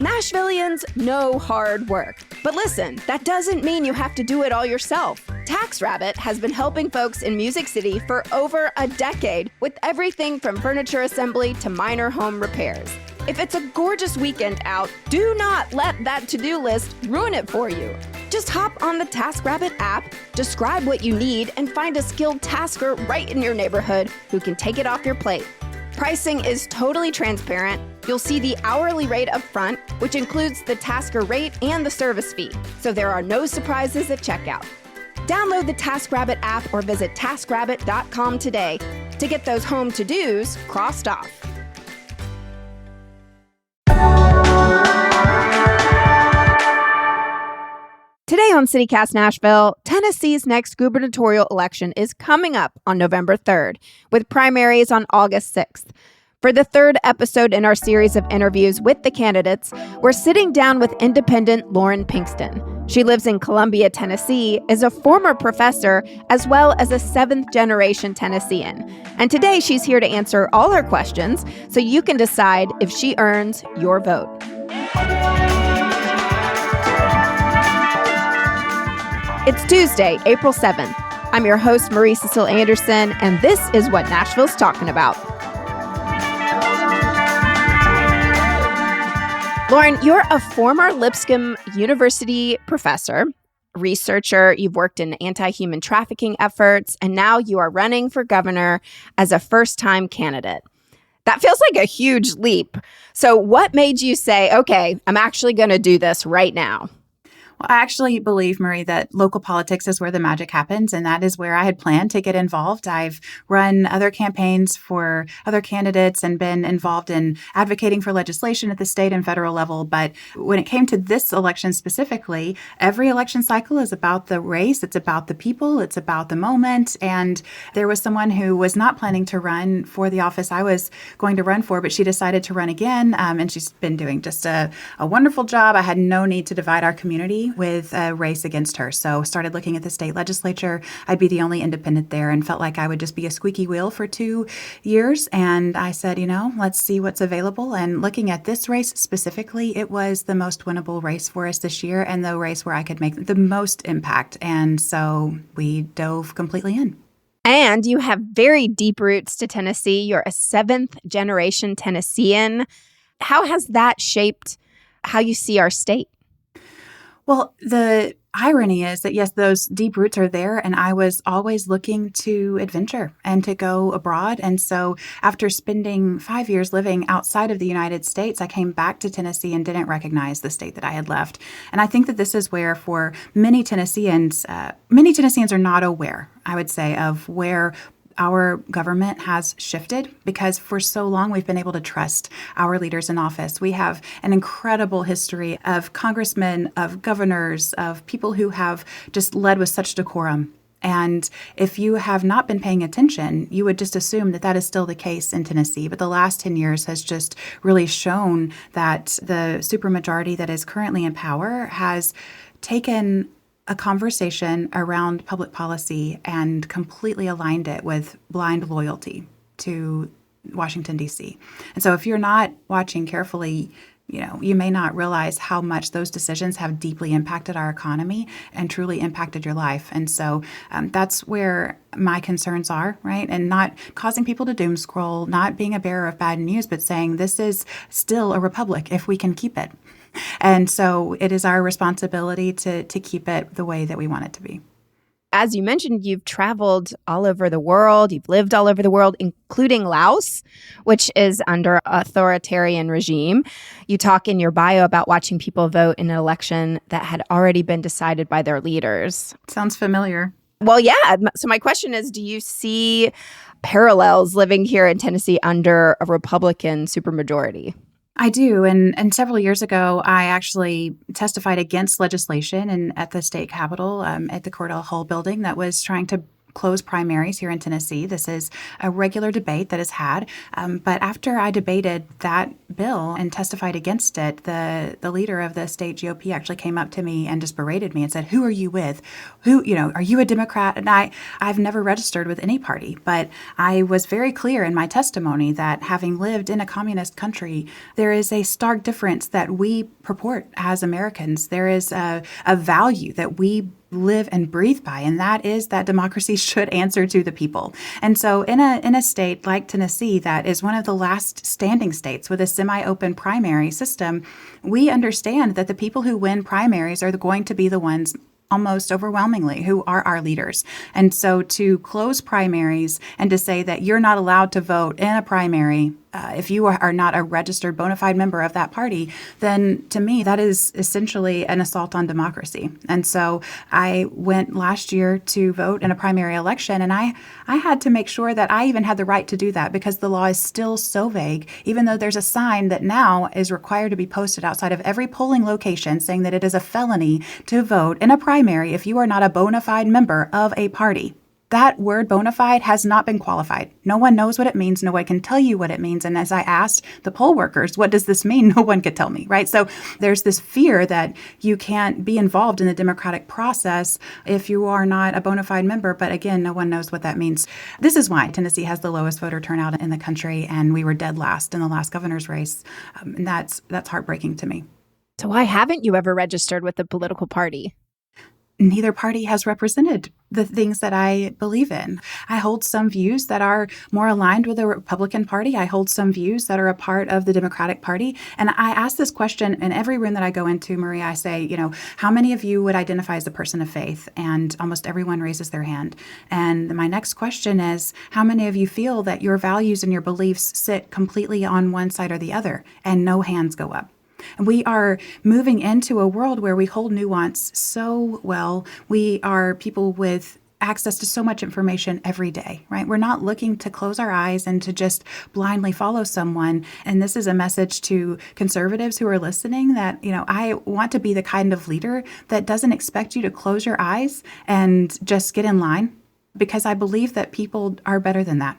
Nashvillians know hard work. But listen, that doesn't mean you have to do it all yourself. TaxRabbit has been helping folks in Music City for over a decade with everything from furniture assembly to minor home repairs. If it's a gorgeous weekend out, do not let that to-do list ruin it for you. Just hop on the TaskRabbit app, describe what you need, and find a skilled tasker right in your neighborhood who can take it off your plate. Pricing is totally transparent. You'll see the hourly rate up front, which includes the tasker rate and the service fee, so there are no surprises at checkout. Download the TaskRabbit app or visit taskrabbit.com today to get those home to-dos crossed off. Today on CityCast Nashville, Tennessee's next gubernatorial election is coming up on November 3rd, with primaries on August 6th. For the third episode in our series of interviews with the candidates, we're sitting down with independent Lauren Pinkston. She lives in Columbia, Tennessee, is a former professor, as well as a seventh-generation Tennessean. And today she's here to answer all our questions so you can decide if she earns your vote. It's Tuesday, April 7th. I'm your host, Marie Cecile Anderson, and this is what Nashville's talking about. Lauren, you're a former Lipscomb University professor, researcher. You've worked in anti-human trafficking efforts, and now you are running for governor as a first-time candidate. That feels like a huge leap. So what made you say, okay, I'm actually going to do this right now? Well, I actually believe, Marie, that local politics is where the magic happens, and that is where I had planned to get involved. I've run other campaigns for other candidates and been involved in advocating for legislation at the state and federal level. But when it came to this election specifically, every election cycle is about the race. It's about the people. It's about the moment. And there was someone who was not planning to run for the office I was going to run for, but she decided to run again. And she's been doing just a wonderful job. I had no need to divide our community with a race against her. So started looking at the state legislature. I'd be the only independent there and felt like I would just be a squeaky wheel for 2 years. And I said, let's see what's available. And looking at this race specifically, it was the most winnable race for us this year and the race where I could make the most impact. And so we dove completely in. And you have very deep roots to Tennessee. You're a seventh-generation Tennessean. How has that shaped how you see our state? Well, the irony is that, yes, those deep roots are there, and I was always looking to adventure and to go abroad. And so after spending 5 years living outside of the United States, I came back to Tennessee and didn't recognize the state that I had left. And I think that this is where, for many Tennesseans are not aware, I would say, of where our government has shifted, because for so long we've been able to trust our leaders in office. We have an incredible history of congressmen, of governors, of people who have just led with such decorum. And if you have not been paying attention, you would just assume that that is still the case in Tennessee. But the last 10 years has just really shown that the supermajority that is currently in power has taken a conversation around public policy and completely aligned it with blind loyalty to Washington, D.C. And so if you're not watching carefully, you may not realize how much those decisions have deeply impacted our economy and truly impacted your life. And so that's where my concerns are, right? And not causing people to doom scroll, not being a bearer of bad news, but saying this is still a republic if we can keep it. And so it is our responsibility to keep it the way that we want it to be. As you mentioned, you've traveled all over the world. You've lived all over the world, including Laos, which is under authoritarian regime. You talk in your bio about watching people vote in an election that had already been decided by their leaders. Sounds familiar. Well, yeah. So my question is, do you see parallels living here in Tennessee under a Republican supermajority? I do. And several years ago, I actually testified against legislation at the state capitol at the Cordell Hull building that was trying to closed primaries here in Tennessee. This is a regular debate that is had. But after I debated that bill and testified against it, the leader of the state GOP actually came up to me and just berated me and said, "Who are you with? Are you a Democrat?" And I've never registered with any party, but I was very clear in my testimony that having lived in a communist country, there is a stark difference that we purport as Americans. There is a value that we live and breathe by, and that is that democracy should answer to the people. And so in a state like Tennessee, that is one of the last standing states with a semi-open primary system, we understand that the people who win primaries are going to be the ones almost overwhelmingly who are our leaders. And so to close primaries and to say that you're not allowed to vote in a primary if you are not a registered bona fide member of that party, then to me, that is essentially an assault on democracy. And so I went last year to vote in a primary election, and I had to make sure that I even had the right to do that because the law is still so vague, even though there's a sign that now is required to be posted outside of every polling location saying that it is a felony to vote in a primary if you are not a bona fide member of a party. That word bona fide has not been qualified. No one knows what it means. No one can tell you what it means. And as I asked the poll workers, what does this mean? No one could tell me, right? So there's this fear that you can't be involved in the democratic process if you are not a bona fide member. But again, no one knows what that means. This is why Tennessee has the lowest voter turnout in the country, and we were dead last in the last governor's race. And that's heartbreaking to me. So why haven't you ever registered with a political party? Neither party has represented the things that I believe in. I hold some views that are more aligned with the Republican Party. I hold some views that are a part of the Democratic Party. And I ask this question in every room that I go into, Maria. I say, how many of you would identify as a person of faith? And almost everyone raises their hand. And my next question is, how many of you feel that your values and your beliefs sit completely on one side or the other? And no hands go up. And we are moving into a world where we hold nuance so well. We are people with access to so much information every day, right? We're not looking to close our eyes and to just blindly follow someone. And this is a message to conservatives who are listening that, I want to be the kind of leader that doesn't expect you to close your eyes and just get in line, because I believe that people are better than that.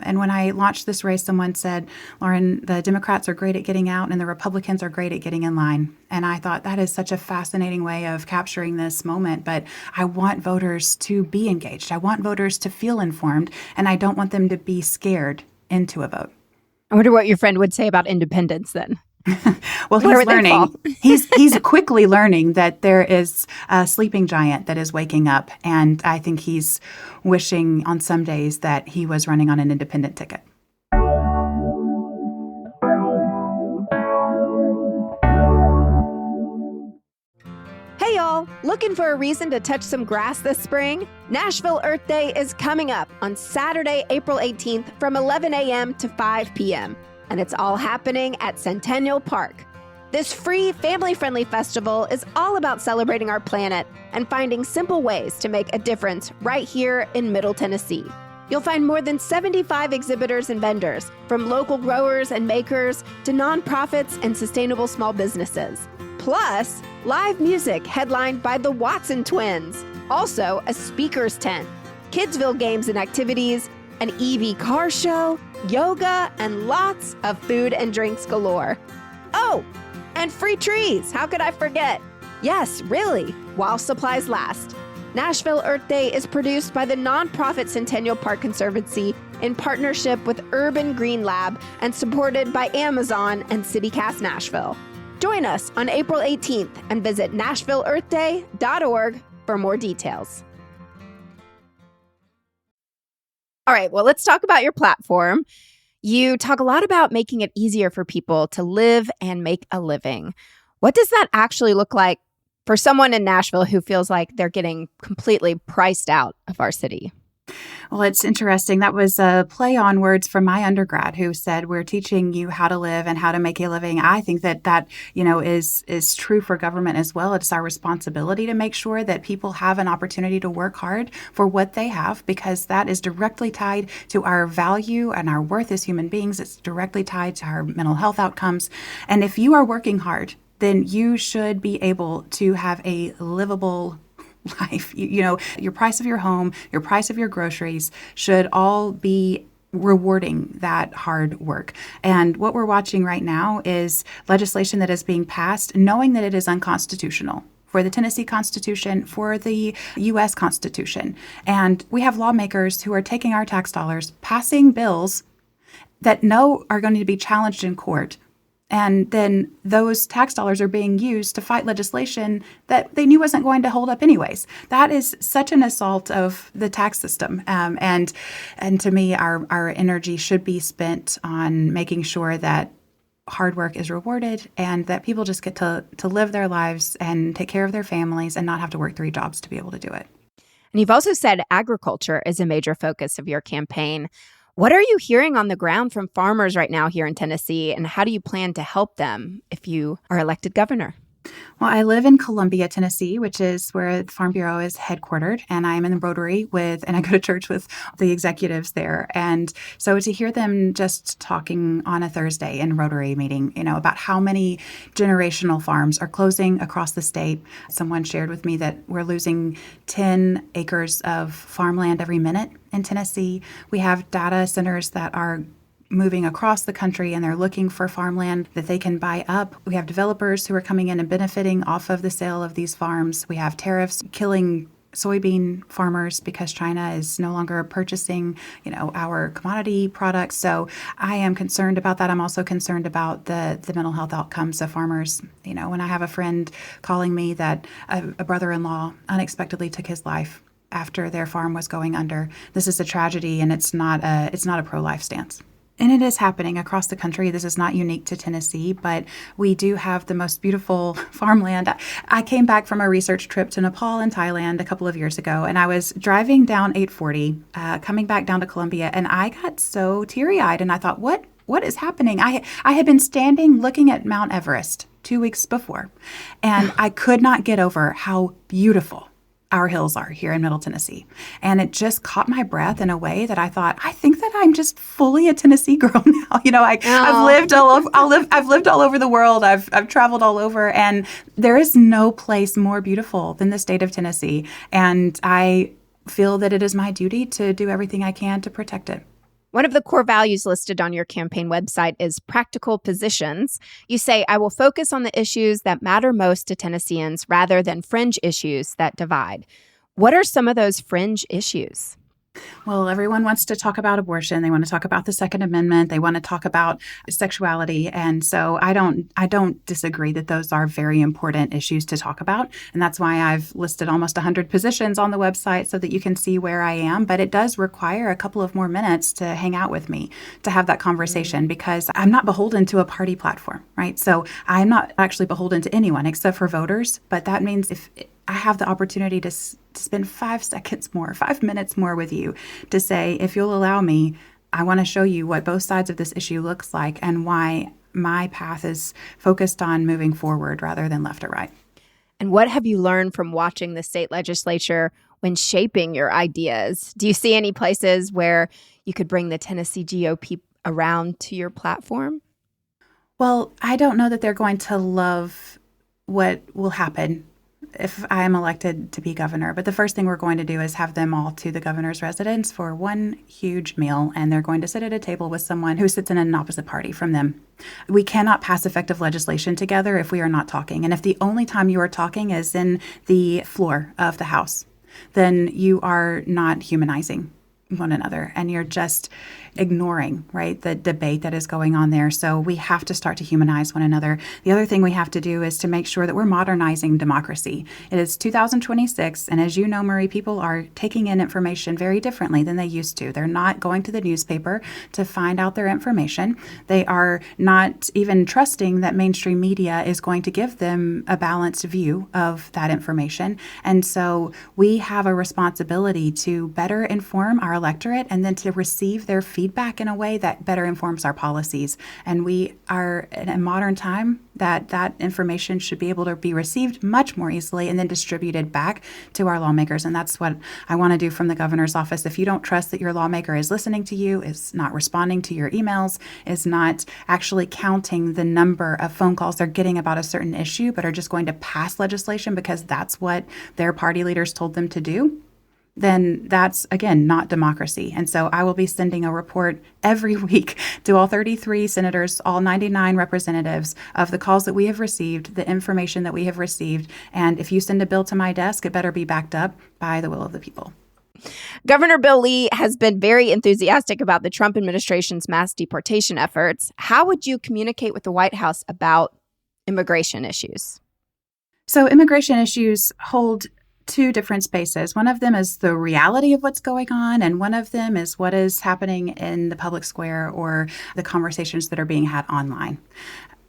And when I launched this race, someone said, "Lauren, the Democrats are great at getting out and the Republicans are great at getting in line." And I thought that is such a fascinating way of capturing this moment. But I want voters to be engaged. I want voters to feel informed, and I don't want them to be scared into a vote. I wonder what your friend would say about independence then. Well, he's learning. He's quickly learning that there is a sleeping giant that is waking up. And I think he's wishing on some days that he was running on an independent ticket. Hey y'all, looking for a reason to touch some grass this spring? Nashville Earth Day is coming up on Saturday, April 18th from 11 a.m. to 5 p.m. And it's all happening at Centennial Park. This free, family-friendly festival is all about celebrating our planet and finding simple ways to make a difference right here in Middle Tennessee. You'll find more than 75 exhibitors and vendors, from local growers and makers to nonprofits and sustainable small businesses. Plus, live music headlined by the Watson Twins. Also, a speaker's tent, Kidsville games and activities, an EV car show, yoga, and lots of food and drinks galore. Oh, and free trees. How could I forget? Yes, really, while supplies last. Nashville Earth Day is produced by the nonprofit Centennial Park Conservancy in partnership with Urban Green Lab and supported by Amazon and CityCast Nashville. Join us on April 18th and visit NashvilleEarthDay.org for more details. All right, well, let's talk about your platform. You talk a lot about making it easier for people to live and make a living. What does that actually look like for someone in Nashville who feels like they're getting completely priced out of our city? Well, it's interesting. That was a play on words from my undergrad who said, "We're teaching you how to live and how to make a living." I think that is true for government as well. It's our responsibility to make sure that people have an opportunity to work hard for what they have, because that is directly tied to our value and our worth as human beings. It's directly tied to our mental health outcomes. And if you are working hard, then you should be able to have a livable life. Your price of your home, your price of your groceries should all be rewarding that hard work. And what we're watching right now is legislation that is being passed, knowing that it is unconstitutional for the Tennessee Constitution, for the U.S. Constitution. And we have lawmakers who are taking our tax dollars, passing bills that are going to be challenged in court. And then those tax dollars are being used to fight legislation that they knew wasn't going to hold up anyways. That is such an assault of the tax system. And to me, our energy should be spent on making sure that hard work is rewarded and that people just get to live their lives and take care of their families and not have to work 3 jobs to be able to do it. And you've also said agriculture is a major focus of your campaign. What are you hearing on the ground from farmers right now here in Tennessee, and how do you plan to help them if you are elected governor? Well, I live in Columbia, Tennessee, which is where the Farm Bureau is headquartered, and I'm in the Rotary and I go to church with the executives there. And so to hear them just talking on a Thursday in Rotary meeting, about how many generational farms are closing across the state. Someone shared with me that we're losing 10 acres of farmland every minute in Tennessee. We have data centers that are moving across the country and they're looking for farmland that they can buy up. We have developers who are coming in and benefiting off of the sale of these farms. We have tariffs killing soybean farmers because China is no longer purchasing, our commodity products. So I am concerned about that. I'm also concerned about the mental health outcomes of farmers. When I have a friend calling me that a brother-in-law unexpectedly took his life after their farm was going under, this is a tragedy, and it's not a pro-life stance. And it is happening across the country. This is not unique to Tennessee, but we do have the most beautiful farmland. I came back from a research trip to Nepal and Thailand a couple of years ago, and I was driving down 840, coming back down to Columbia, and I got so teary-eyed, and I thought, what is happening? I had been standing looking at Mount Everest 2 weeks before, and I could not get over how beautiful our hills are here in Middle Tennessee. And it just caught my breath in a way that I thought, I think that I'm just fully a Tennessee girl now. I've lived all over, I've lived all over the world. I've traveled all over, and there is no place more beautiful than the state of Tennessee. And I feel that it is my duty to do everything I can to protect it. One of the core values listed on your campaign website is practical positions. You say, I will focus on the issues that matter most to Tennesseans rather than fringe issues that divide. What are some of those fringe issues? Well, everyone wants to talk about abortion. They want to talk about the Second Amendment. They want to talk about sexuality. And so I don't disagree that those are very important issues to talk about. And that's why I've listed almost 100 positions on the website so that you can see where I am. But it does require a couple of more minutes to hang out with me to have that conversation because I'm not beholden to a party platform, right? So I'm not actually beholden to anyone except for voters. But that means if I have the opportunity to spend 5 minutes more with you to say, if you'll allow me, I want to show you what both sides of this issue looks like and why my path is focused on moving forward rather than left or right. And what have you learned from watching the state legislature when shaping your ideas? Do you see any places where you could bring the Tennessee GOP around to your platform? Well, I don't know that they're going to love what will happen if I am elected to be governor. But the first thing we're going to do is have them all to the governor's residence for one huge meal, and they're going to sit at a table with someone who sits in an opposite party from them. We cannot pass effective legislation together if we are not talking. And if the only time you are talking is in the floor of the House, then you are not humanizing one another, and you're just ignoring, right, the debate that is going on there. So we have to start to humanize one another. The other thing we have to do is to make sure that we're modernizing democracy. It is 2026, and as you know, Marie, people are taking in information very differently than they used to. They're not going to the newspaper to find out their information. They are not even trusting that mainstream media is going to give them a balanced view of that information. And so we have a responsibility to better inform our electorate and then to receive their feedback in a way that better informs our policies. And we are in a modern time that information should be able to be received much more easily and then distributed back to our lawmakers. And that's what I want to do from the governor's office. If you don't trust that your lawmaker is listening to you, is not responding to your emails, is not actually counting the number of phone calls they're getting about a certain issue, but are just going to pass legislation because that's what their party leaders told them to do, then that's, again, not democracy. And so I will be sending a report every week to all 33 senators, all 99 representatives of the calls that we have received, the information that we have received. And if you send a bill to my desk, it better be backed up by the will of the people. Governor Bill Lee has been very enthusiastic about the Trump administration's mass deportation efforts. How would you communicate with the White House about immigration issues? So immigration issues hold two different spaces. One of them is the reality of what's going on, and one of them is what is happening in the public square or the conversations that are being had online.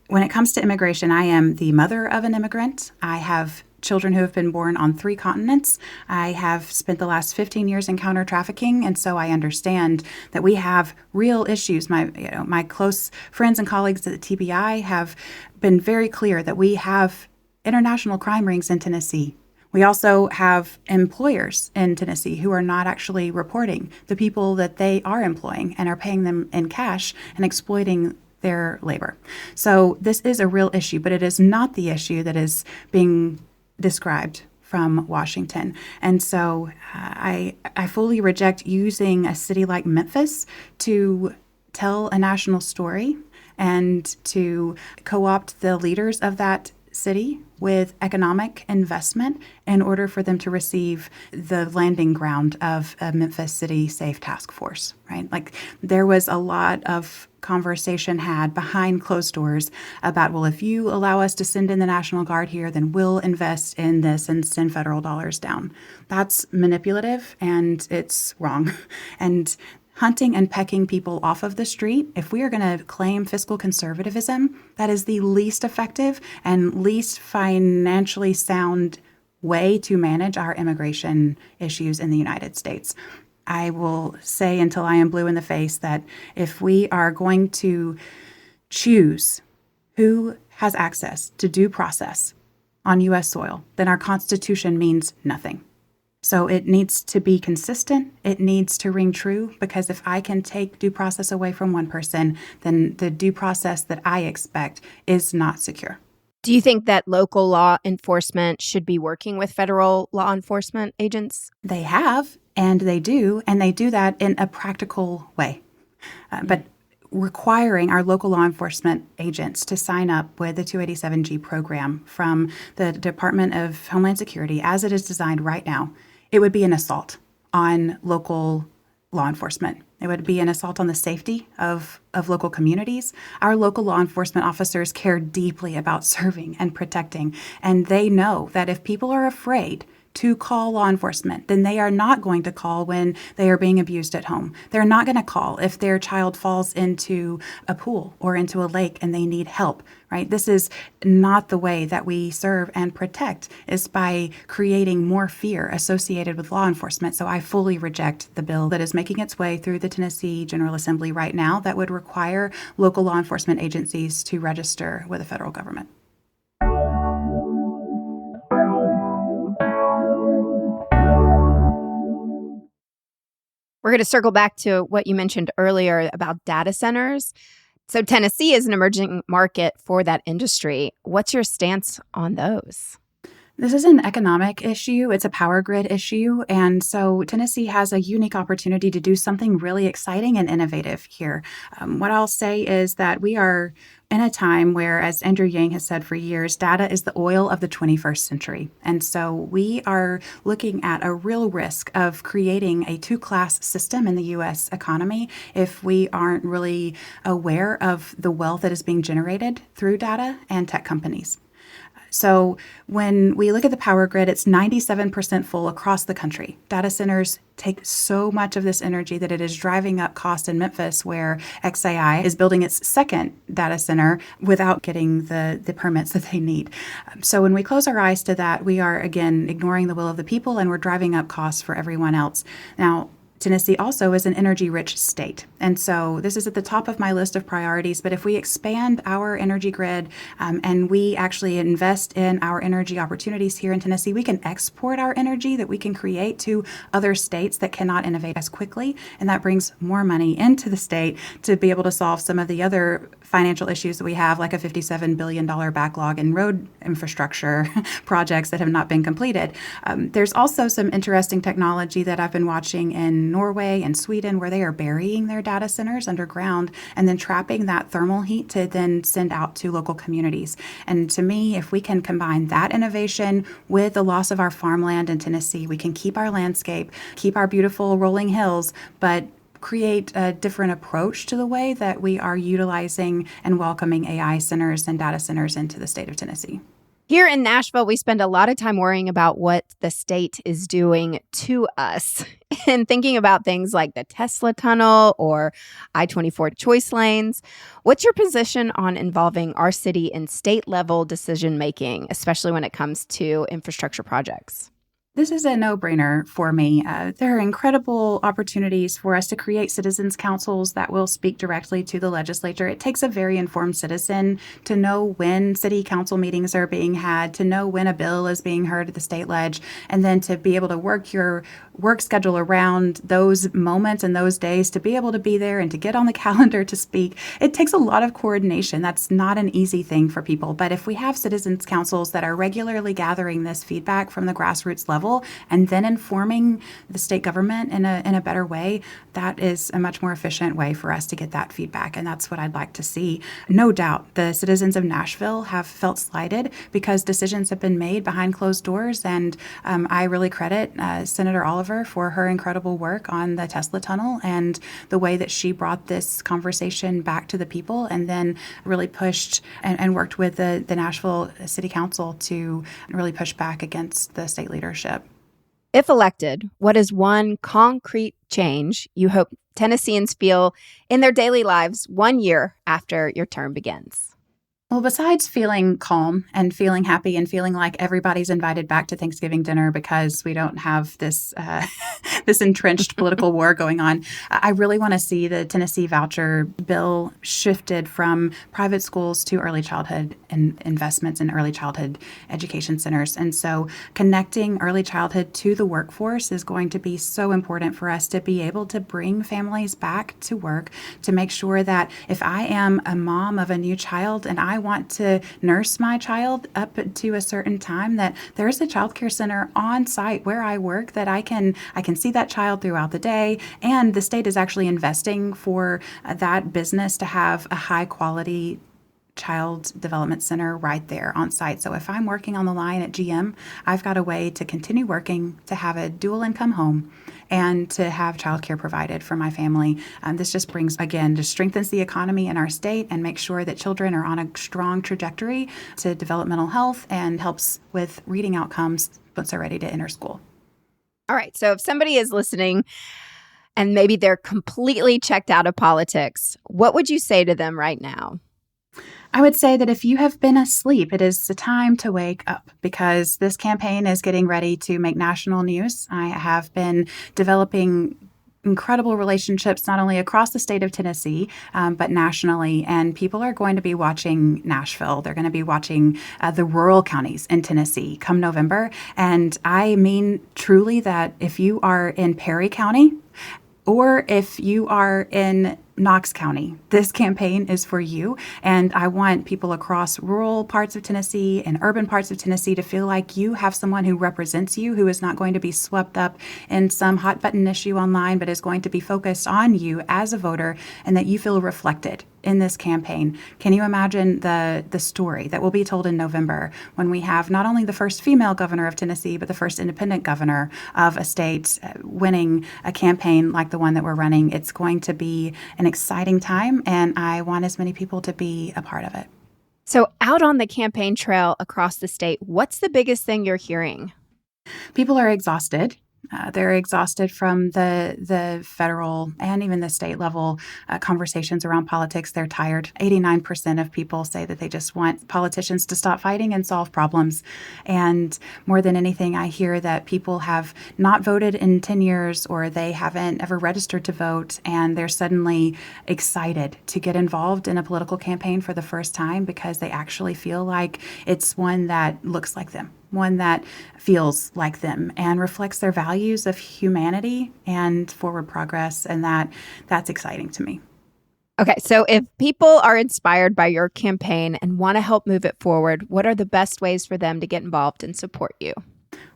When it comes to immigration, I am the mother of an immigrant. I have children who have been born on 3 continents. I have spent the last 15 years in counter trafficking, and so I understand that we have real issues. My close friends and colleagues at the TBI have been very clear that we have international crime rings in Tennessee. We also have employers in Tennessee who are not actually reporting the people that they are employing and are paying them in cash and exploiting their labor. So this is a real issue, but it is not the issue that is being described from Washington. And so I fully reject using a city like Memphis to tell a national story and to co-opt the leaders of that city with economic investment in order for them to receive the landing ground of a Memphis City Safe Task Force, right? Like there was a lot of conversation had behind closed doors about, well, if you allow us to send in the National Guard here, then we'll invest in this and send federal dollars down. That's manipulative and it's wrong. And hunting and pecking people off of the street, if we are going to claim fiscal conservatism, that is the least effective and least financially sound way to manage our immigration issues in the United States. I will say until I am blue in the face that if we are going to choose who has access to due process on U.S. soil, then our Constitution means nothing. So it needs to be consistent. It needs to ring true, because if I can take due process away from one person, then the due process that I expect is not secure. Do you think that local law enforcement should be working with federal law enforcement agents? They have, and they do that in a practical way. But requiring our local law enforcement agents to sign up with the 287G program from the Department of Homeland Security as it is designed right now, it would be an assault on local law enforcement. It would be an assault on the safety of local communities. Our local law enforcement officers care deeply about serving and protecting, and they know that if people are afraid to call law enforcement, then they are not going to call when they are being abused at home. They're not going to call if their child falls into a pool or into a lake and they need help, right? This is not the way that we serve and protect, is by creating more fear associated with law enforcement. So I fully reject the bill that is making its way through the Tennessee General Assembly right now that would require local law enforcement agencies to register with the federal government. We're going to circle back to what you mentioned earlier about data centers. So Tennessee is an emerging market for that industry. What's your stance on those? This is an economic issue. It's a power grid issue. And so Tennessee has a unique opportunity to do something really exciting and innovative here. What I'll say is that we are in a time where, as Andrew Yang has said for years, data is the oil of the 21st century. And so we are looking at a real risk of creating a two-class system in the U.S. economy if we aren't really aware of the wealth that is being generated through data and tech companies. So when we look at the power grid, it's 97% full across the country. Data centers take so much of this energy that it is driving up cost in Memphis, where xAI is building its second data center without getting the permits that they need. So when we close our eyes to that, we are, again, ignoring the will of the people, and we're driving up costs for everyone else. Now, Tennessee also is an energy-rich state. And so this is at the top of my list of priorities. But if we expand our energy grid and we actually invest in our energy opportunities here in Tennessee, we can export our energy that we can create to other states that cannot innovate as quickly. And that brings more money into the state to be able to solve some of the other financial issues that we have, like a $57 billion backlog in road infrastructure projects that have not been completed. There's also some interesting technology that I've been watching in Norway and Sweden, where they are burying their data centers underground and then trapping that thermal heat to then send out to local communities. And to me, if we can combine that innovation with the loss of our farmland in Tennessee, we can keep our landscape, keep our beautiful rolling hills, but create a different approach to the way that we are utilizing and welcoming AI centers and data centers into the state of Tennessee. Here in Nashville, we spend a lot of time worrying about what the state is doing to us and thinking about things like the Tesla tunnel or I-24 choice lanes. What's your position on involving our city in state-level decision-making, especially when it comes to infrastructure projects? This is a no-brainer for me. There are incredible opportunities for us to create citizens' councils that will speak directly to the legislature. It takes a very informed citizen to know when city council meetings are being had, to know when a bill is being heard at the state ledge, and then to be able to work your work schedule around those moments and those days to be able to be there and to get on the calendar to speak. It takes a lot of coordination. That's not an easy thing for people. But if we have citizens' councils that are regularly gathering this feedback from the grassroots level, and then informing the state government in a better way, that is a much more efficient way for us to get that feedback. And that's what I'd like to see. No doubt, the citizens of Nashville have felt slighted because decisions have been made behind closed doors. And I really credit Senator Oliver for her incredible work on the Tesla tunnel and the way that she brought this conversation back to the people and then really pushed and worked with the Nashville City Council to really push back against the state leadership. If elected, what is one concrete change you hope Tennesseans feel in their daily lives 1 year after your term begins? Well, besides feeling calm and feeling happy and feeling like everybody's invited back to Thanksgiving dinner because we don't have this this entrenched political war going on, I really want to see the Tennessee voucher bill shifted from private schools to early childhood and investments in early childhood education centers. And so connecting early childhood to the workforce is going to be so important for us to be able to bring families back to work, to make sure that if I am a mom of a new child and I want to nurse my child up to a certain time, that there's a childcare center on site where I work that I can see that child throughout the day. And the state is actually investing for that business to have a high quality child development center right there on site. So if I'm working on the line at GM, I've got a way to continue working, to have a dual income home, and to have childcare provided for my family. This just brings, again, just strengthens the economy in our state and makes sure that children are on a strong trajectory to developmental health and helps with reading outcomes once they're ready to enter school. All right. So if somebody is listening and maybe they're completely checked out of politics, what would you say to them right now? I would say that if you have been asleep, it is the time to wake up because this campaign is getting ready to make national news. I have been developing incredible relationships not only across the state of Tennessee, but nationally. And people are going to be watching Nashville. They're going to be watching the rural counties in Tennessee come November. And I mean truly that if you are in Perry County or if you are in Knox County, this campaign is for you. And I want people across rural parts of Tennessee and urban parts of Tennessee to feel like you have someone who represents you, who is not going to be swept up in some hot button issue online, but is going to be focused on you as a voter and that you feel reflected in this campaign. Can you imagine the story that will be told in November when we have not only the first female governor of Tennessee, but the first independent governor of a state winning a campaign like the one that we're running? It's going to be an exciting time, and I want as many people to be a part of it. So out on the campaign trail across the state, what's the biggest thing you're hearing? People are exhausted. They're exhausted from the federal and even the state level conversations around politics. They're tired. 89% of people say that they just want politicians to stop fighting and solve problems. And more than anything, I hear that people have not voted in 10 years or they haven't ever registered to vote, and they're suddenly excited to get involved in a political campaign for the first time because they actually feel like it's one that looks like them, one that feels like them and reflects their values of humanity and forward progress. And that's exciting to me. Okay, so if people are inspired by your campaign and want to help move it forward, what are the best ways for them to get involved and support you?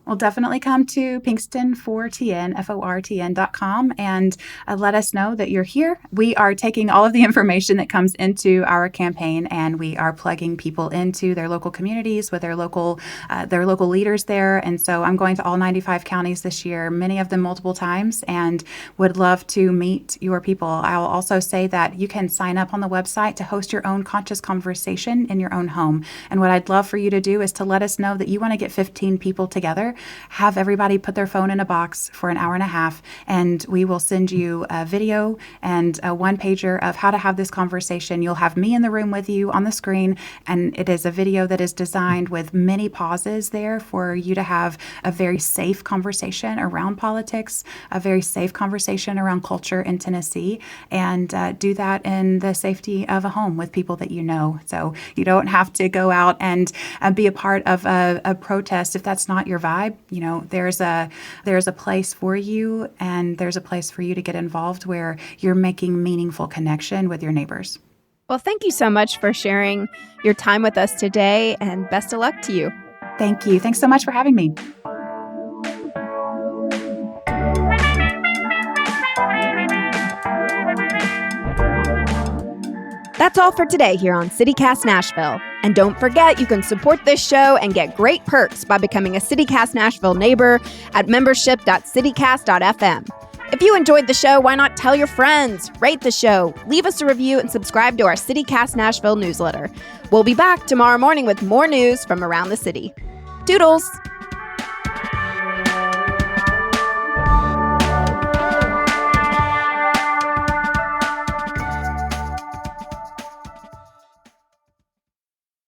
Well, definitely come to Pinkston4TN.com and let us know that you're here. We are taking all of the information that comes into our campaign, and we are plugging people into their local communities with their local leaders there. And so I'm going to all 95 counties this year, many of them multiple times, and would love to meet your people. I'll also say that you can sign up on the website to host your own conscious conversation in your own home. And what I'd love for you to do is to let us know that you want to get 15 people together. Have everybody put their phone in a box for an hour and a half, and we will send you a video and a one-pager of how to have this conversation. You'll have me in the room with you on the screen, and it is a video that is designed with many pauses there for you to have a very safe conversation around politics, a very safe conversation around culture in Tennessee, and do that in the safety of a home with people that you know. So you don't have to go out and be a part of a protest if that's not your vibe. You know, there's a place for you, and there's a place for you to get involved where you're making meaningful connection with your neighbors. Well, thank you so much for sharing your time with us today, and best of luck to you. Thank you. Thanks so much for having me. That's all for today here on CityCast Nashville. And don't forget, you can support this show and get great perks by becoming a CityCast Nashville neighbor at membership.citycast.fm. If you enjoyed the show, why not tell your friends, rate the show, leave us a review, and subscribe to our CityCast Nashville newsletter. We'll be back tomorrow morning with more news from around the city. Toodles!